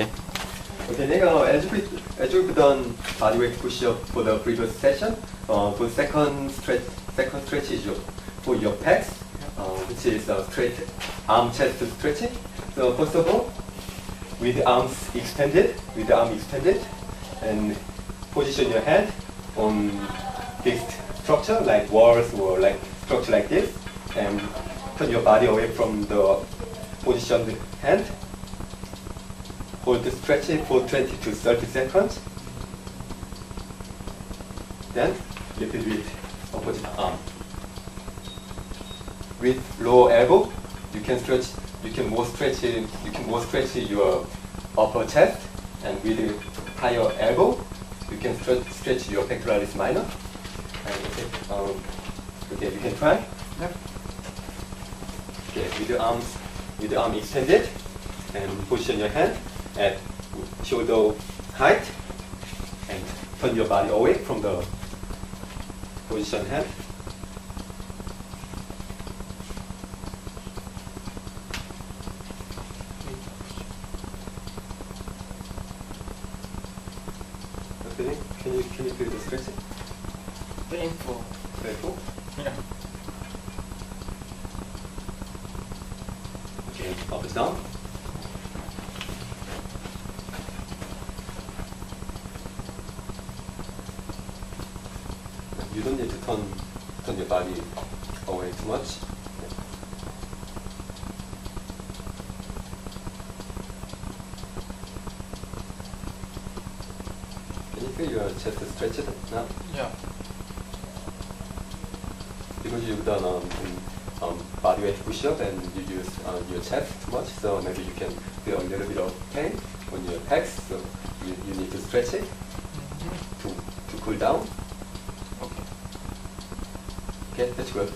Okay. Okay, 내가 as we've done bodyweight push-up for the previous session, the second stretch is for your pecs, which is straight arm chest stretching. So first of all, with the arm extended, and position your hand on fixed structure like walls or like structure like this, and turn your body away from the positioned hand. Hold the stretching for 20 to 30 seconds. Then repeat with opposite arm. With lower elbow, you can more stretch your upper chest, and with the higher elbow, you can stretch your pectoralis minor. And okay, you can try. Yep. Okay, with the arm extended, and position your hand at shoulder height, and turn your body away from the position hand. Okay, can you feel the stretching? Painful. Painful? Yeah. Okay, up is down. You don't need to turn your body away too much. Can you feel your chest stretched now? Yeah. Because you've done bodyweight push-up and you use your chest too much, so maybe you can feel a little bit of pain on your pecs. So you need to stretch it to cool down. Okay. Okay, that's good.